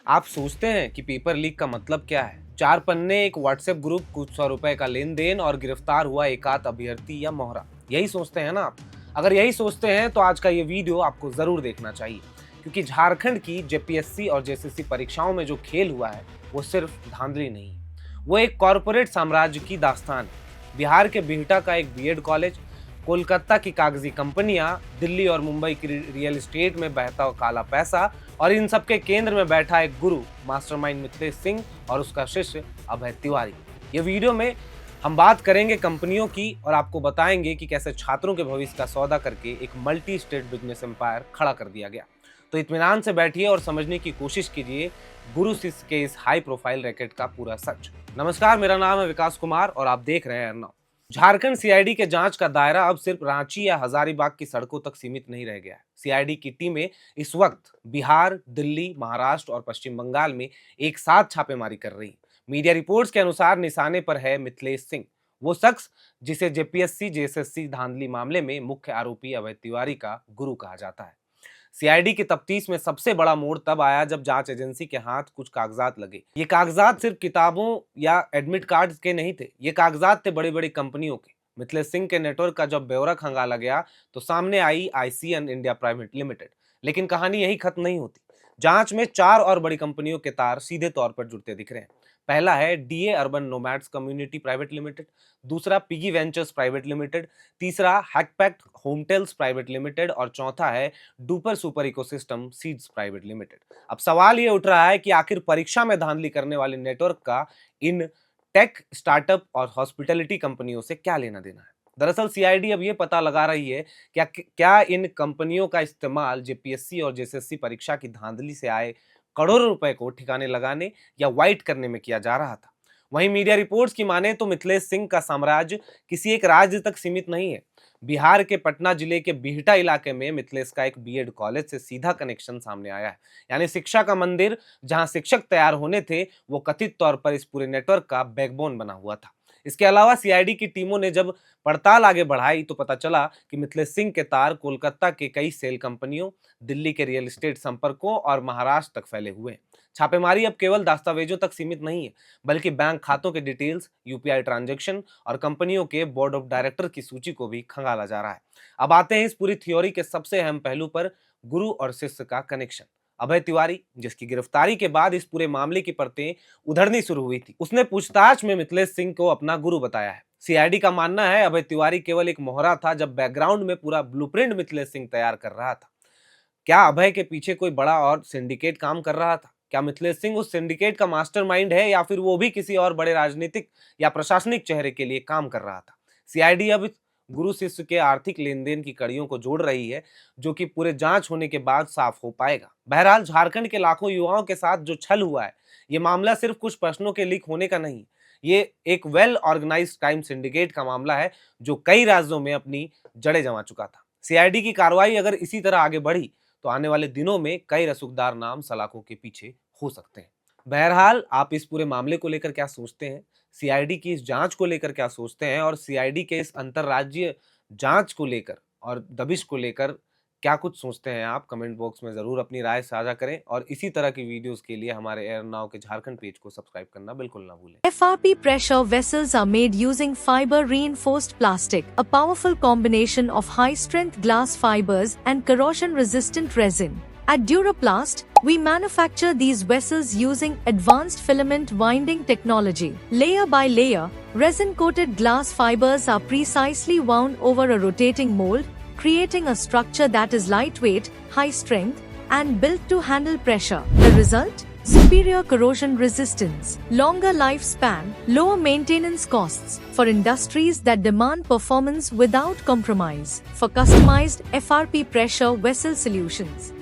आप सोचते हैं कि पेपर लीक का मतलब क्या है? 4 पन्ने, एक व्हाट्सएप ग्रुप, कुछ 100 रुपए का लेन देन और गिरफ्तार हुआ एकाध अभ्यर्थी या मोहरा। यही सोचते हैं ना आप? अगर यही सोचते हैं तो आज का ये वीडियो आपको जरूर देखना चाहिए, क्योंकि झारखंड की जेपीएससी और जेएसएससी परीक्षाओं में जो खेल हुआ है वो सिर्फ धांधली नहीं है, वो एक कॉरपोरेट साम्राज्य की दास्तान है। बिहार के बिहटा का एक बीएड कॉलेज, कोलकाता की कागजी कंपनियां, दिल्ली और मुंबई की रियल एस्टेट में बहता काला पैसा और इन सबके केंद्र में बैठा एक गुरु मास्टरमाइंड मिथिलेश सिंह और उसका शिष्य अभय तिवारी। ये वीडियो में हम बात करेंगे कंपनियों की और आपको बताएंगे कि कैसे छात्रों के भविष्य का सौदा करके एक मल्टी स्टेट बिजनेस एम्पायर खड़ा कर दिया गया। तो इत्मीनान से बैठिए और समझने की कोशिश कीजिए गुरु शिष्य के इस हाई प्रोफाइल रैकेट का पूरा सच। नमस्कार, मेरा नाम है विकास कुमार और आप देख रहे हैं अर्नव। झारखंड सीआईडी के जांच का दायरा अब सिर्फ रांची या हजारीबाग की सड़कों तक सीमित नहीं रह गया है। सीआईडी की टीमें इस वक्त बिहार, दिल्ली, महाराष्ट्र और पश्चिम बंगाल में एक साथ छापेमारी कर रही हैं। मीडिया रिपोर्ट्स के अनुसार निशाने पर है मिथिलेश सिंह, वो शख्स जिसे जेपीएससी जेएसएससी धांधली मामले में मुख्य आरोपी अभय तिवारी का गुरु कहा जाता है। सीआईडी की तफ्तीश में सबसे बड़ा मोड़ तब आया जब जांच एजेंसी के हाथ कुछ कागजात लगे। ये कागजात सिर्फ किताबों या एडमिट कार्ड के नहीं थे, ये कागजात थे बड़ी बड़ी कंपनियों के। मिथिलेश सिंह के नेटवर्क का जब ब्यौरा खंगाला गया तो सामने आई आईसीएन इंडिया प्राइवेट लिमिटेड। लेकिन कहानी यही खत्म नहीं होती। जांच में 4 और बड़ी कंपनियों के तार सीधे तौर पर जुड़ते दिख रहे हैं। पहला है DA urban nomads community private limited, दूसरा पिगी वेंचर्स प्राइवेट लिमिटेड, तीसरा हैकपैक्ट होमटेल्स प्राइवेट लिमिटेड और चौथा है duper super ecosystem seeds private limited. अब सवाल ये उठ रहा है कि आखिर परीक्षा में धांधली करने वाले नेटवर्क का इन टेक, स्टार्टअप और हॉस्पिटैलिटी कंपनियों से क्या लेना देना है। दरअसल सीआईडी अब ये पता लगा रही है क्या इन कंपनियों का इस्तेमाल जेपीएससी और जेएसएससी परीक्षा की धांधली से आए करोड़ों रुपए को ठिकाने लगाने या वाइट करने में किया जा रहा था। वहीं मीडिया रिपोर्ट्स की माने तो मिथिलेश सिंह का साम्राज्य किसी एक राज्य तक सीमित नहीं है। बिहार के पटना जिले के बिहटा इलाके में मिथिलेश का एक बीएड कॉलेज से सीधा कनेक्शन सामने आया है। यानी शिक्षा का मंदिर जहां शिक्षक तैयार होने थे, वो कथित तौर पर इस पूरे नेटवर्क का बैकबोन बना हुआ था। इसके अलावा सीआईडी की टीमों ने जब पड़ताल आगे बढ़ाई तो पता चला कि मिथिलेश सिंह के तार कोलकाता के कई सेल कंपनियों, दिल्ली के रियल एस्टेट संपर्कों और महाराष्ट्र तक फैले हुए हैं। छापेमारी अब केवल दस्तावेजों तक सीमित नहीं है, बल्कि बैंक खातों के डिटेल्स, यूपीआई ट्रांजैक्शन और कंपनियों के बोर्ड ऑफ डायरेक्टर की सूची को भी खंगाला जा रहा है। अब आते हैं इस पूरी थ्योरी के सबसे अहम पहलू पर, गुरु और शिष्य का कनेक्शन। अभय तिवारी, जिसकी गिरफ्तारी के बाद इस पूरे मामले की परतें उधड़नी शुरू हुई थी, उसने पूछताछ में मिथिलेश सिंह को अपना गुरु बताया है। सीआईडी का मानना है अभय तिवारी केवल एक मोहरा था, जब बैकग्राउंड में पूरा ब्लूप्रिंट मिथिलेश सिंह तैयार कर रहा था। क्या अभय के पीछे कोई बड़ा और सिंडिकेट काम कर रहा था? क्या मिथिलेश सिंह उस सिंडिकेट का मास्टरमाइंड है या फिर वो भी किसी और बड़े राजनीतिक या प्रशासनिक चेहरे के लिए काम कर रहा था? सीआईडी अब गुरु शिष्य के आर्थिक लेन देन की कड़ियों को जोड़ रही है, जो कि पूरे जांच होने के बाद साफ हो पाएगा। बहरहाल झारखंड के लाखों युवाओं के साथ जो छल हुआ है, ये मामला सिर्फ कुछ प्रश्नों के लीक होने का नहीं, ये एक वेल ऑर्गेनाइज्ड क्राइम सिंडिकेट का मामला है जो कई राज्यों में अपनी जड़ें जमा चुका था। सीआईडी की कार्रवाई अगर इसी तरह आगे बढ़ी तो आने वाले दिनों में कई रसूखदार नाम सलाखों के पीछे हो सकते हैं। बहरहाल आप इस पूरे मामले को लेकर क्या सोचते हैं, सीआईडी की इस जांच को लेकर क्या सोचते हैं और सीआईडी के इस अंतरराज्यीय जांच को लेकर और दबिश को लेकर क्या कुछ सोचते हैं आप, कमेंट बॉक्स में जरूर अपनी राय साझा करें और इसी तरह की वीडियोस के लिए हमारे एयर नाउ के झारखंड पेज को सब्सक्राइब करना बिल्कुल ना भूलें। FRP pressure vessels are made using fiber reinforced plastic, a powerful combination of high strength glass fibers and corrosion resistant resin. At Duraplast, we manufacture these vessels using advanced filament winding technology. Layer by layer, resin coated glass fibers are precisely wound over a rotating mold, creating a structure that is lightweight, high strength, and built to handle pressure. The result? Superior corrosion resistance, longer lifespan, lower maintenance costs for industries that demand performance without compromise. For customized FRP pressure vessel solutions,